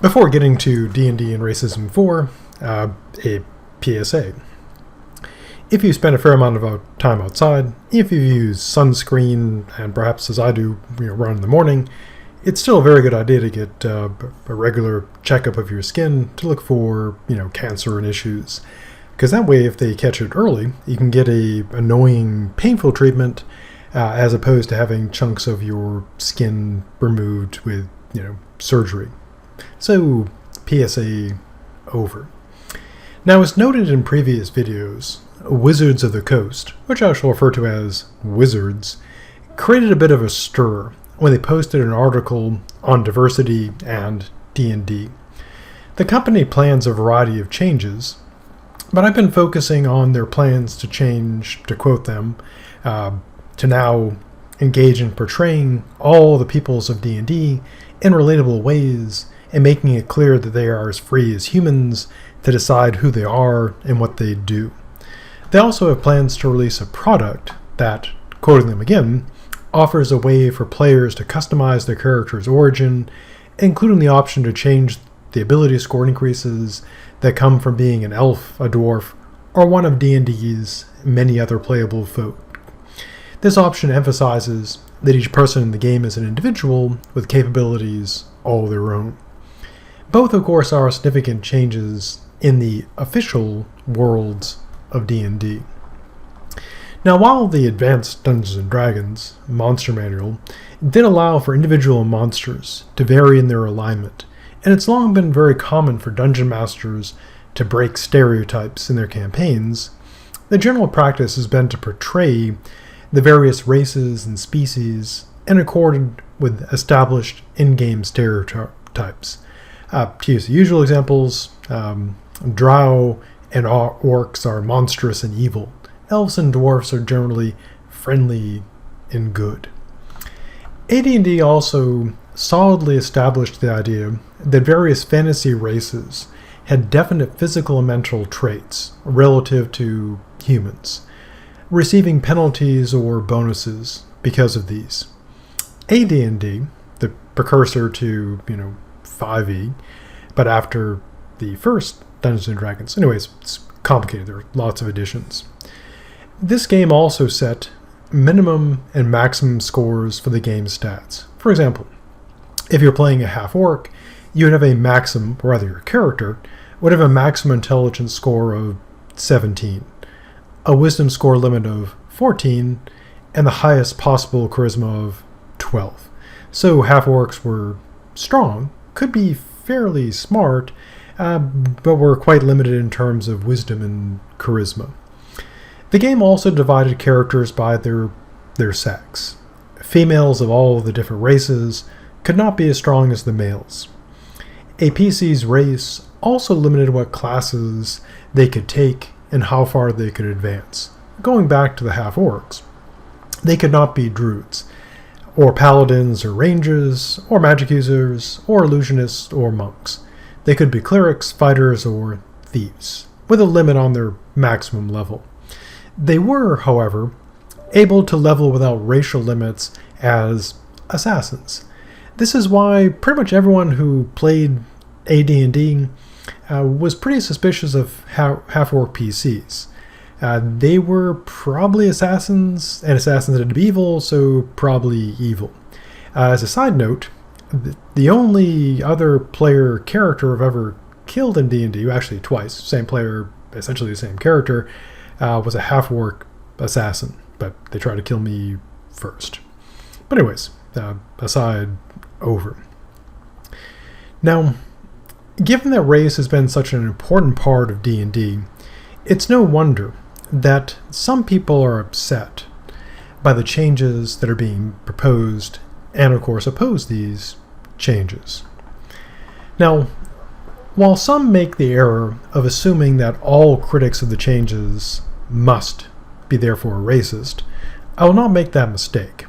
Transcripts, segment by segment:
Before getting to D&D and Racism 4, a PSA. If you spend a fair amount of time outside, if you use sunscreen, and perhaps as I do, run in the morning, it's still a very good idea to get a regular checkup of your skin to look for, cancer and issues. Because that way, if they catch it early, you can get a annoying, painful treatment as opposed to having chunks of your skin removed with, surgery. So, PSA over. Now, as noted in previous videos, Wizards of the Coast, which I shall refer to as Wizards, created a bit of a stir when they posted an article on diversity and D&D. The company plans a variety of changes, but I've been focusing on their plans to change, to quote them, to now engage in portraying all the peoples of D&D in relatable ways and making it clear that they are as free as humans to decide who they are and what they do. They also have plans to release a product that, quoting them again, offers a way for players to customize their character's origin, including the option to change the ability score increases that come from being an elf, a dwarf, or one of D&D's many other playable folk. This option emphasizes that each person in the game is an individual with capabilities all their own. Both, of course, are significant changes in the official worlds of D&D. Now, while the Advanced Dungeons & Dragons Monster Manual did allow for individual monsters to vary in their alignment, and it's long been very common for dungeon masters to break stereotypes in their campaigns, the general practice has been to portray the various races and species in accord with established in-game stereotypes. To use the usual examples, drow and orcs are monstrous and evil. Elves and dwarfs are generally friendly and good. AD&D also solidly established the idea that various fantasy races had definite physical and mental traits relative to humans, receiving penalties or bonuses because of these. AD&D, the precursor to, 5e, but after the first Dungeons & Dragons. Anyways, it's complicated. There are lots of additions. This game also set minimum and maximum scores for the game stats. For example, if you're playing a half-orc, you would have a maximum, or rather your character, would have a maximum intelligence score of 17, a wisdom score limit of 14, and the highest possible charisma of 12. So half-orcs were strong, could be fairly smart, but were quite limited in terms of wisdom and charisma. The game also divided characters by their sex. Females of all the different races could not be as strong as the males. A PC's race also limited what classes they could take and how far they could advance. Going back to the half-orcs, they could not be druids, or paladins, or rangers, or magic users, or illusionists, or monks. They could be clerics, fighters, or thieves, with a limit on their maximum level. They were, however, able to level without racial limits as assassins. This is why pretty much everyone who played AD&D was pretty suspicious of half-orc PCs. They were probably assassins, and assassins tended to be evil, so probably evil. As a side note, the only other player character I've ever killed in D&D, actually twice, same player, essentially the same character, was a half-orc assassin, but they tried to kill me first. But anyways, aside over. Now, given that race has been such an important part of D&D, it's no wonder that some people are upset by the changes that are being proposed and, of course, oppose these changes. Now, while some make the error of assuming that all critics of the changes must be therefore racist, I will not make that mistake.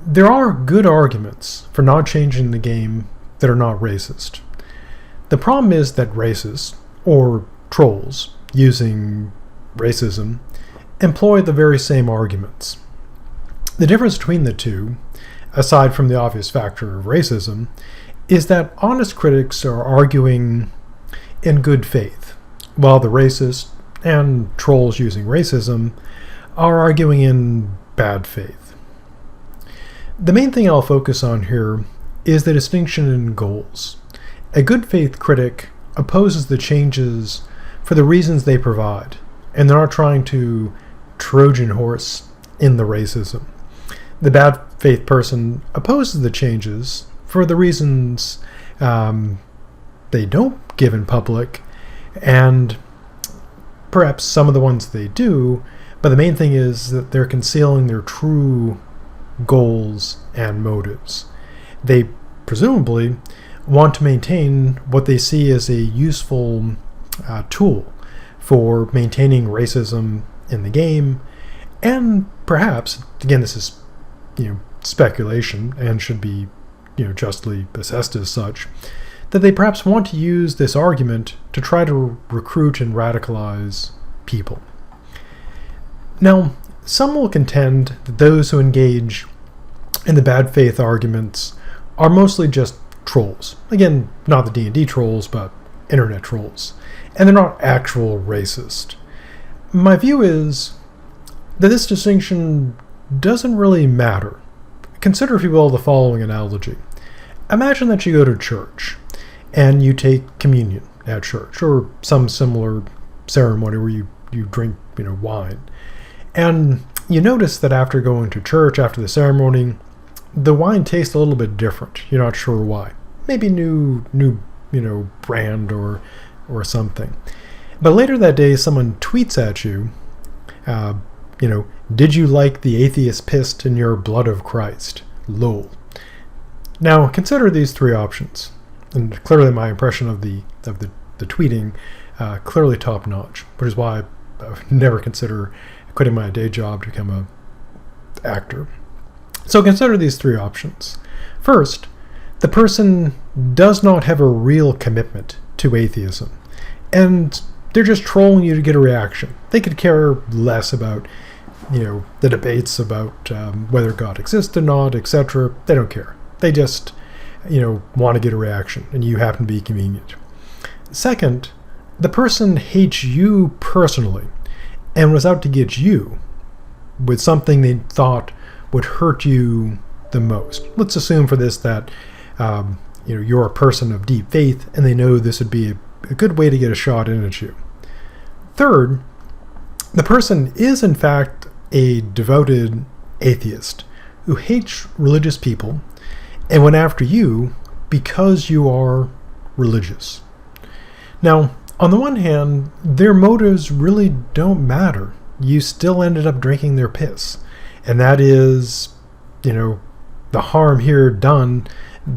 There are good arguments for not changing the game that are not racist. The problem is that racists, or trolls, using racism, employ the very same arguments. The difference between the two, aside from the obvious factor of racism, is that honest critics are arguing in good faith, while the racist and trolls using racism are arguing in bad faith. The main thing I'll focus on here is the distinction in goals. A good faith critic opposes the changes for the reasons they provide, and they're not trying to Trojan horse in the racism. The bad faith person opposes the changes for the reasons they don't give in public, and perhaps some of the ones they do, but the main thing is that they're concealing their true goals and motives. They presumably want to maintain what they see as a useful tool for maintaining racism in the game, and perhaps, again, this is speculation and should be justly assessed as such, that they perhaps want to use this argument to try to recruit and radicalize people. Now, some will contend that those who engage in the bad faith arguments are mostly just trolls. Again, not the D&D trolls, but internet trolls. And they're not actual racist. My view is that this distinction doesn't really matter. Consider, if you will, the following analogy. Imagine that you go to church and you take communion at church, or some similar ceremony where you drink wine. And you notice that after going to church, after the ceremony, the wine tastes a little bit different. You're not sure why. Maybe new brand or something. But later that day, someone tweets at you, did you like the atheist pissed in your blood of Christ? Lol. Now, consider these three options. And clearly my impression of the tweeting, clearly top notch, which is why I would never consider quitting my day job to become an actor. So consider these three options. First, the person does not have a real commitment to atheism, and they're just trolling you to get a reaction. They could care less about, the debates about whether God exists or not, etc. They don't care. They just, want to get a reaction, and you happen to be convenient. Second, the person hates you personally and was out to get you with something they thought would hurt you the most. Let's assume for this that you're a person of deep faith and they know this would be a good way to get a shot in at you. Third, the person is in fact a devoted atheist who hates religious people and went after you because you are religious. Now, on the one hand, their motives really don't matter. You still ended up drinking their piss. And that is, the harm here done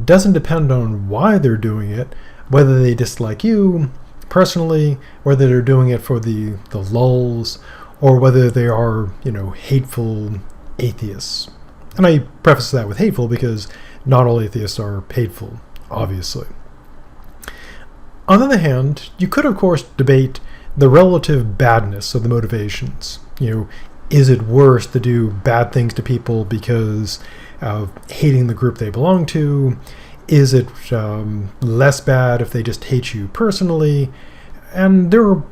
doesn't depend on why they're doing it, whether they dislike you personally, whether they're doing it for the lulz, or whether they are, hateful atheists. And I preface that with hateful because not all atheists are hateful, obviously. On the other hand, you could, of course, debate the relative badness of the motivations. Is it worse to do bad things to people because of hating the group they belong to? Is it less bad if they just hate you personally? And there are,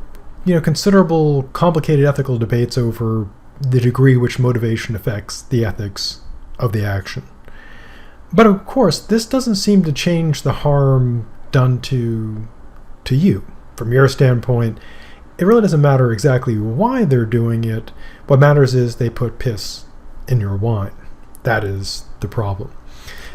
considerable complicated ethical debates over the degree which motivation affects the ethics of the action. But of course, this doesn't seem to change the harm done to you. From your standpoint, it really doesn't matter exactly why they're doing it. What matters is they put piss in your wine. That is the problem.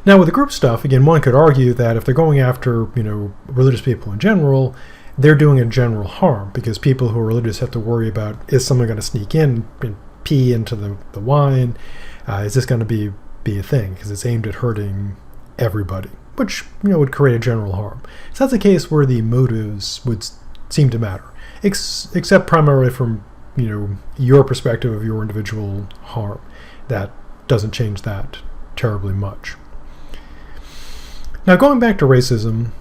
Now, with the group stuff, again, one could argue that if they're going after, religious people in general, they're doing a general harm, because people who are religious have to worry about, is someone going to sneak in and pee into the wine? Is this going to be a thing? Because it's aimed at hurting everybody, which, would create a general harm. So that's a case where the motives would seem to matter, except primarily from, your perspective of your individual harm. That doesn't change that terribly much. Now, going back to racism,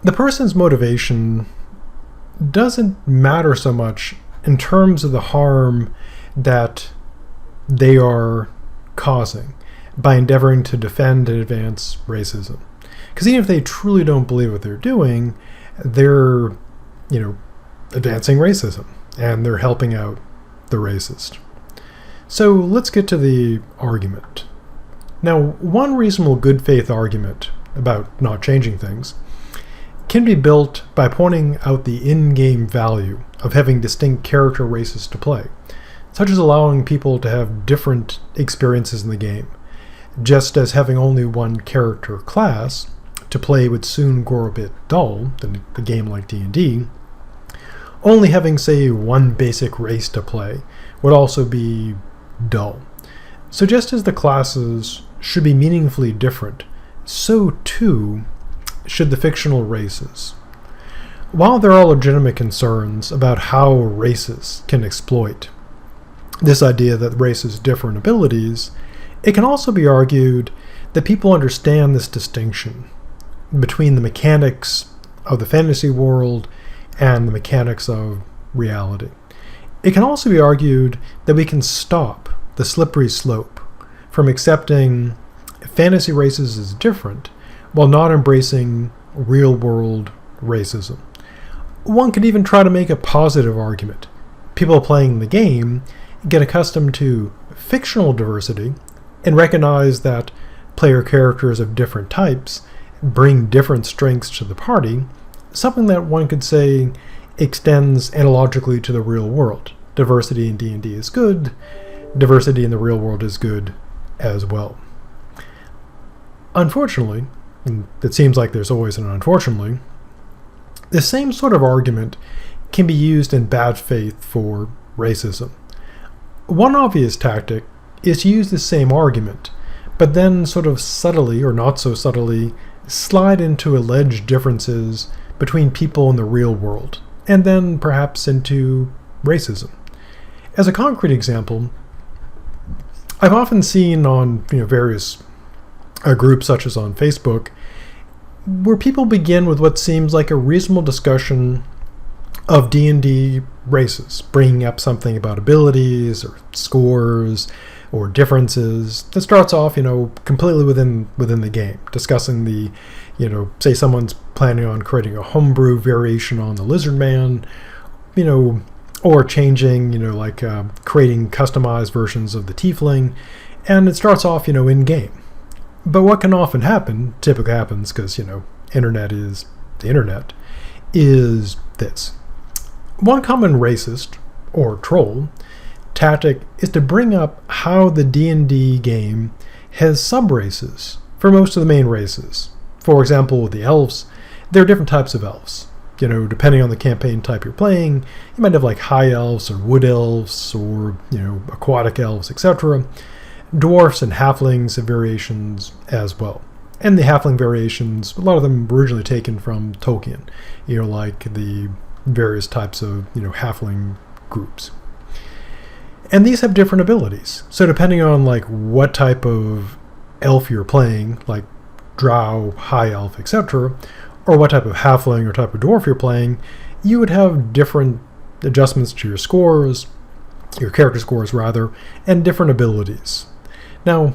the person's motivation doesn't matter so much in terms of the harm that they are causing by endeavoring to defend and advance racism. Because even if they truly don't believe what they're doing, they're, advancing racism, and they're helping out the racist. So let's get to the argument. Now, one reasonable good faith argument about not changing things can be built by pointing out the in-game value of having distinct character races to play, such as allowing people to have different experiences in the game, just as having only one character class to play would soon grow a bit dull than a game like D&D. Only having, say, one basic race to play would also be dull. So just as the classes should be meaningfully different, so too should the fictional races. While there are legitimate concerns about how races can exploit this idea that races differ in abilities, it can also be argued that people understand this distinction between the mechanics of the fantasy world and the mechanics of reality. It can also be argued that we can stop the slippery slope from accepting fantasy races as different while not embracing real-world racism. One could even try to make a positive argument. People playing the game get accustomed to fictional diversity and recognize that player characters of different types bring different strengths to the party, something that one could say extends analogically to the real world. Diversity in D&D is good, diversity in the real world is good as well. Unfortunately, and it seems like there's always an unfortunately, the same sort of argument can be used in bad faith for racism. One obvious tactic is to use the same argument, but then sort of subtly, or not so subtly, slide into alleged differences between people in the real world, and then perhaps into racism. As a concrete example, I've often seen on various groups such as on Facebook, where people begin with what seems like a reasonable discussion of D&D races, bringing up something about abilities or scores or differences that starts off, completely within the game, discussing the, say someone's planning on creating a homebrew variation on the Lizard Man, or changing, creating customized versions of the Tiefling, and it starts off, in game. But what can often happen, typically happens because, internet is the internet, is this. One common racist, or troll, tactic is to bring up how the D&D game has sub-races for most of the main races. For example, with the elves, there are different types of elves. Depending on the campaign type you're playing, you might have like high elves or wood elves or, aquatic elves, etc. Dwarfs and halflings have variations as well. And the halfling variations, a lot of them were originally taken from Tolkien, like the various types of, halfling groups. And these have different abilities. So depending on like what type of elf you're playing, like drow, high elf, etc., or what type of halfling or type of dwarf you're playing, you would have different adjustments to your scores, your character scores rather, and different abilities. Now,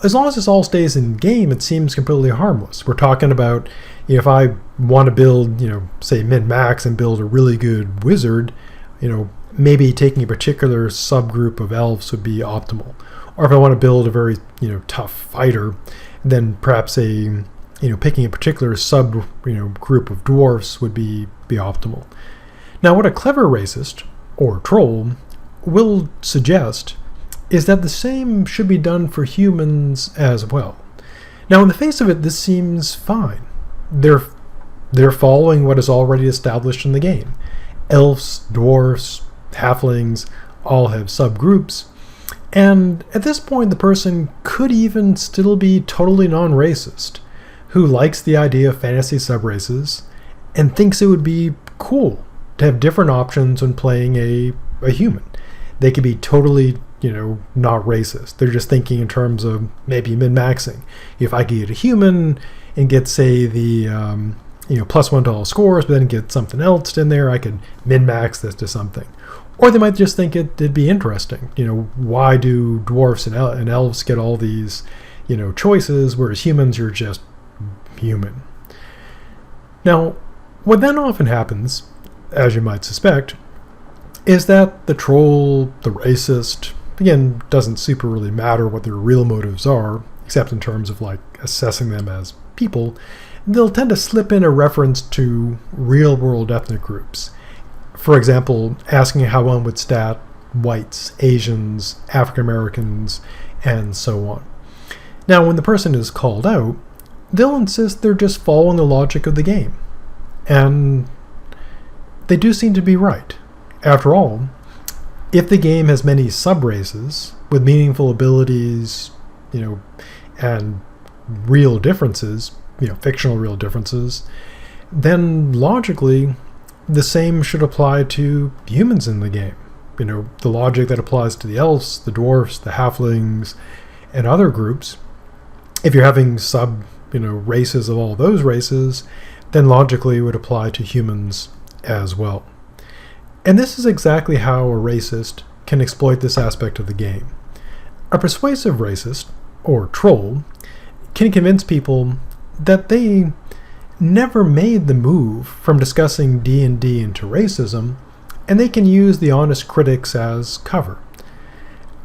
as long as this all stays in game, it seems completely harmless. We're talking about, if I want to build, say min-max and build a really good wizard, maybe taking a particular subgroup of elves would be optimal. Or if I want to build a very, tough fighter, then perhaps picking a particular group of dwarfs would be optimal. Now, what a clever racist, or troll, will suggest is that the same should be done for humans as well. Now, in the face of it, this seems fine. They're following what is already established in the game. Elves, dwarfs, halflings all have subgroups, and at this point the person could even still be totally non-racist, who likes the idea of fantasy subraces and thinks it would be cool to have different options when playing a human. They could be totally, not racist. They're just thinking in terms of maybe min-maxing. If I could get a human and get, say, the +1 to all scores, but then get something else in there, I could min-max this to something. Or they might just think it'd be interesting. Why do dwarfs and elves get all these, choices, whereas humans, you're just, human. Now, what then often happens, as you might suspect, is that the troll, the racist, again, doesn't super really matter what their real motives are, except in terms of like assessing them as people, they'll tend to slip in a reference to real-world ethnic groups. For example, asking how one would stat whites, Asians, African Americans, and so on. Now, when the person is called out, they'll insist they're just following the logic of the game. And they do seem to be right. After all, if the game has many sub-races with meaningful abilities, and real differences, fictional real differences, then logically the same should apply to humans in the game. The logic that applies to the elves, the dwarfs, the halflings, and other groups. If you're having races of all those races, then logically it would apply to humans as well. And this is exactly how a racist can exploit this aspect of the game. A persuasive racist, or troll, can convince people that they never made the move from discussing D&D into racism, and they can use the honest critics as cover.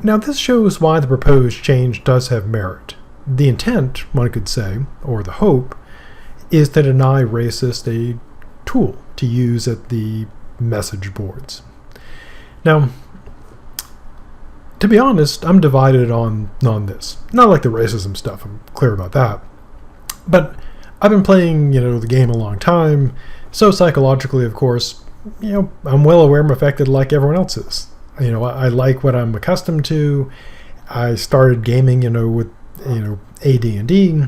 Now, this shows why the proposed change does have merit. The intent, one could say, or the hope, is to deny racists a tool to use at the message boards. Now, to be honest, I'm divided on this. Not like the racism stuff, I'm clear about that. But I've been playing, the game a long time, so psychologically, of course, I'm well aware I'm affected like everyone else is. I like what I'm accustomed to. I started gaming, with, AD&D,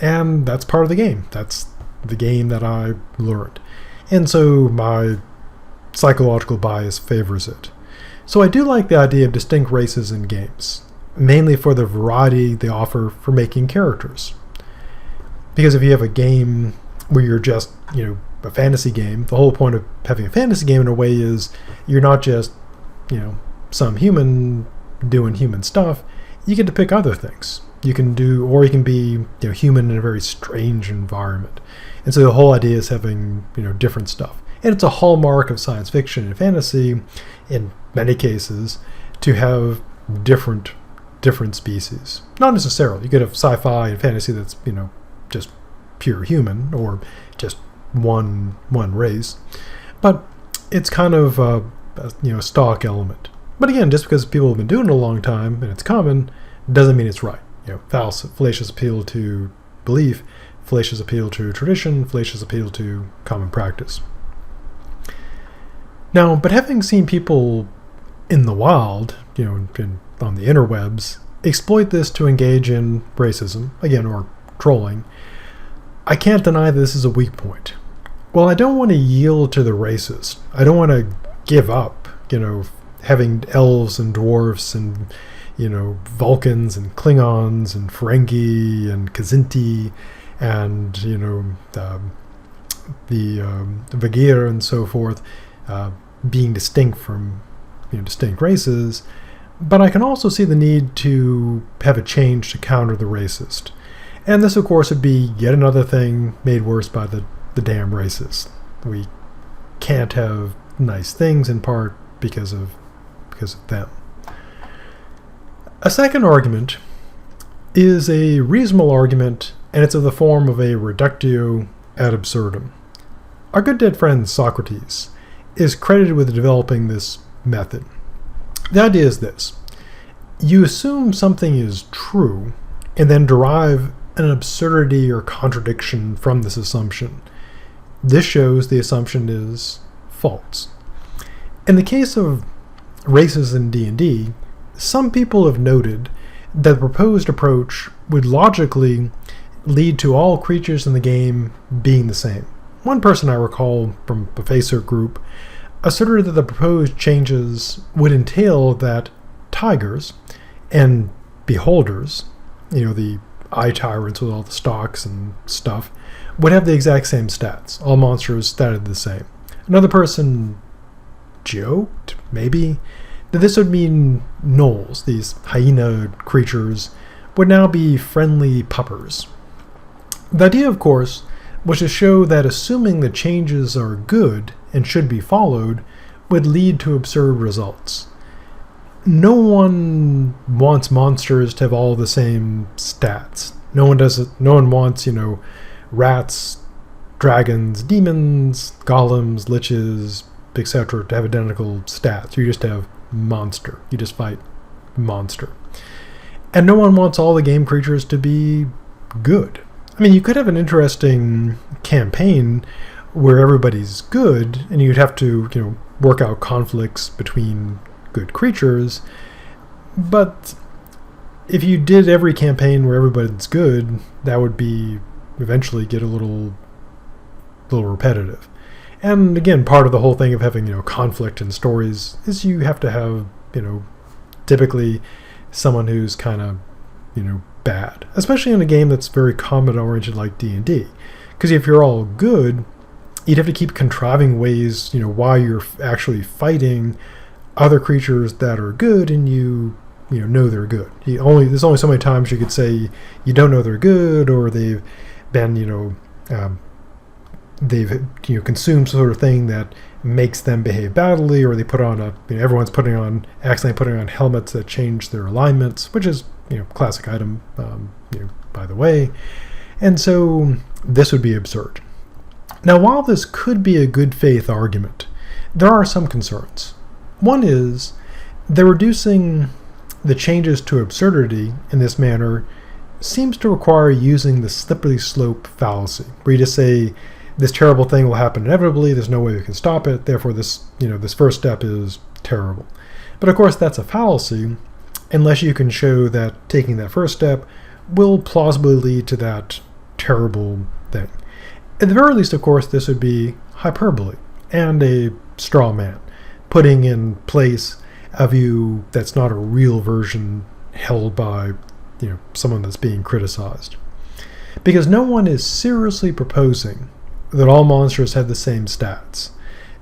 and that's part of the game. That's the game that I learned. And so my psychological bias favors it. So I do like the idea of distinct races in games, mainly for the variety they offer for making characters. Because if you have a game where you're just, a fantasy game, the whole point of having a fantasy game in a way is you're not just, some human doing human stuff. You get to pick other things. You can be, human in a very strange environment. And so the whole idea is having, different stuff. And it's a hallmark of science fiction and fantasy, in many cases, to have different species. Not necessarily. You could have sci-fi and fantasy that's, just pure human, or just one race. But it's kind of a stock element. But again, just because people have been doing it a long time and it's common, doesn't mean it's right. Fallacious appeal to belief, fallacious appeal to tradition, fallacious appeal to common practice. Now, but having seen people in the wild, on the interwebs, exploit this to engage in racism, again, or trolling, I can't deny that this is a weak point. Well, I don't want to yield to the racist. I don't want to give up, having elves and dwarfs and, Vulcans and Klingons and Ferengi and Kzinti and, the Vagir and so forth, being distinct from, distinct races. But I can also see the need to have a change to counter the racist. And this, of course, would be yet another thing made worse by the damn racists. We can't have nice things, in part because of them. A second argument is a reasonable argument, and it's of the form of a reductio ad absurdum. Our good dead friend Socrates is credited with developing this method. The idea is this: you assume something is true, and then derive an absurdity or contradiction from this assumption. This shows the assumption is false. In the case of races in D&D, some people have noted that the proposed approach would logically lead to all creatures in the game being the same. One person I recall from a Facer group asserted that the proposed changes would entail that tigers and beholders, the eye tyrants with all the stalks and stuff, would have the exact same stats. All monsters statted the same. Another person joked, maybe, that this would mean gnolls, these hyena creatures, would now be friendly puppers. The idea, of course, was to show that assuming the changes are good and should be followed would lead to absurd results. No one wants monsters to have all the same stats. No one does it. No one wants, rats, dragons, demons, golems, liches, etc. to have identical stats. You just have monster. You just fight monster. And no one wants all the game creatures to be good. I mean, you could have an interesting campaign where everybody's good, and you'd have to, work out conflicts between good creatures. But if you did every campaign where everybody's good, that would be eventually get a little repetitive. And again, part of the whole thing of having, conflict in stories is you have to have, typically someone who's kind of, bad, especially in a game that's very combat-oriented like D&D. Because if you're all good, you'd have to keep contriving ways, why you're actually fighting other creatures that are good, and you know they're good. There's only so many times you could say you don't know they're good, or they've been, they've consumed sort of thing that makes them behave badly, or they put on everyone's accidentally putting on helmets that change their alignments, which is classic item, by the way. And so this would be absurd. Now, while this could be a good faith argument, there are some concerns. One is that reducing the changes to absurdity in this manner seems to require using the slippery slope fallacy, where you just say this terrible thing will happen inevitably, there's no way we can stop it, therefore this first step is terrible. But of course that's a fallacy unless you can show that taking that first step will plausibly lead to that terrible thing. At the very least, of course, this would be hyperbole and a straw man, putting in place a view that's not a real version held by someone that's being criticized. Because no one is seriously proposing that all monsters have the same stats.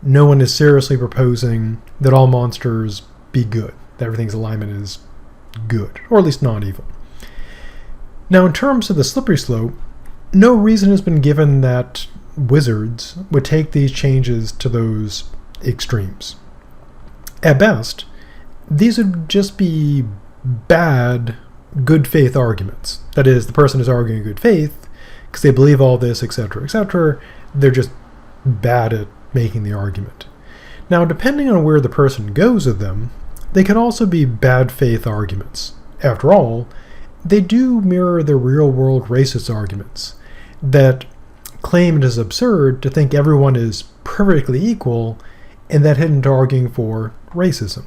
No one is seriously proposing that all monsters be good, that everything's alignment is good, or at least not evil. Now, in terms of the slippery slope, no reason has been given that wizards would take these changes to those extremes. At best, these would just be bad good faith arguments. That is, the person is arguing good faith because they believe all this, etc., etc. They're just bad at making the argument. Now, depending on where the person goes with them, they can also be bad faith arguments. After all, they do mirror the real-world racist arguments that claim it is absurd to think everyone is perfectly equal, and that head into arguing for racism.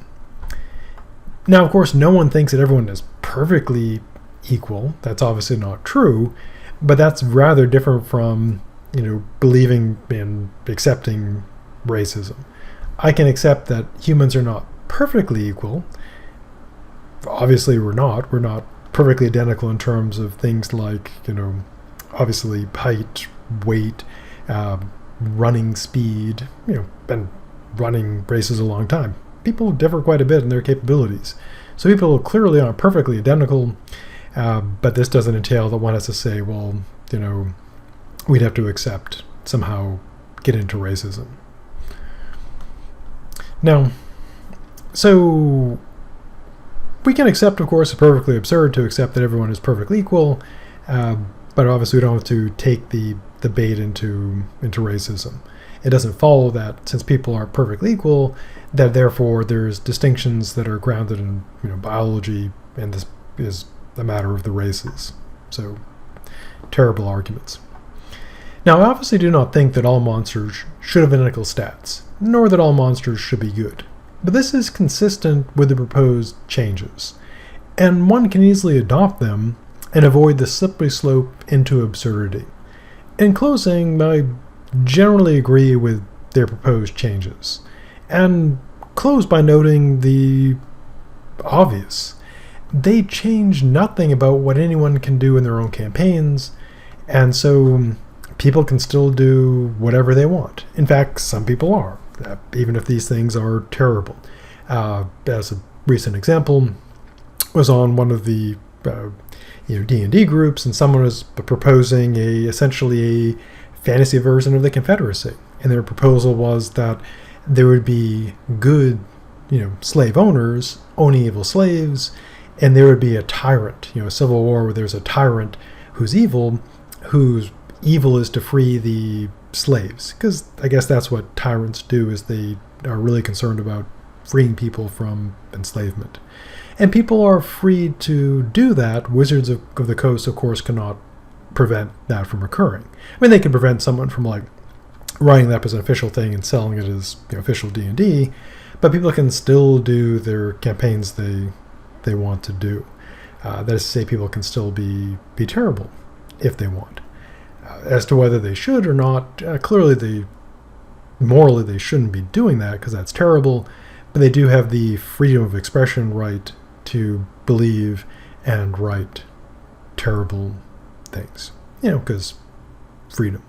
Now, of course, no one thinks that everyone is perfectly equal. That's obviously not true, but that's rather different from, believing and accepting racism. I can accept that humans are not perfectly equal. Obviously, we're not. We're not perfectly identical in terms of things like, obviously height, weight, running speed, been running races a long time. People differ quite a bit in their capabilities. So people clearly aren't perfectly identical, but this doesn't entail that one has to say, well, we'd have to somehow get into racism. Now, so we can accept, of course, it's perfectly absurd to accept that everyone is perfectly equal, but obviously we don't have to take the bait into racism. It doesn't follow that since people aren't perfectly equal, that therefore there's distinctions that are grounded in biology, and this is a matter of the races. So, terrible arguments. Now, I obviously do not think that all monsters should have identical stats, nor that all monsters should be good. But this is consistent with the proposed changes, and one can easily adopt them and avoid the slippery slope into absurdity. In closing, I generally agree with their proposed changes, and close by noting the obvious. They change nothing about what anyone can do in their own campaigns, and so people can still do whatever they want. In fact, some people are, even if these things are terrible. As a recent example was on one of the D&D groups, and someone was proposing essentially a fantasy version of the Confederacy. And their proposal was that there would be good, slave owners owning evil slaves, and there would be a tyrant, a civil war where there's a tyrant whose evil is to free the slaves. Because I guess that's what tyrants do, is they are really concerned about freeing people from enslavement. And people are free to do that. Wizards of the Coast, of course, cannot prevent that from occurring. I mean, they can prevent someone from writing that as an official thing and selling it as official D&D, but people can still do their campaigns they want to do. That is to say, people can still be terrible if they want. As to whether they should or not, clearly morally they shouldn't be doing that, because that's terrible, but they do have the freedom of expression right to believe and write terrible things, because freedom.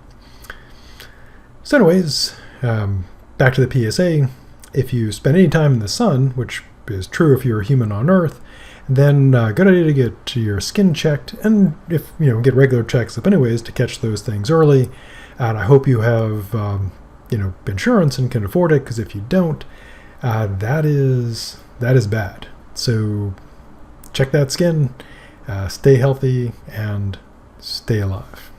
So anyways, back to the PSA. If you spend any time in the sun, which is true if you're a human on Earth, then good idea to get your skin checked, and if get regular checks up anyways to catch those things early. And I hope you have insurance and can afford it, because if you don't, that is bad. So check that skin, stay healthy, and stay alive.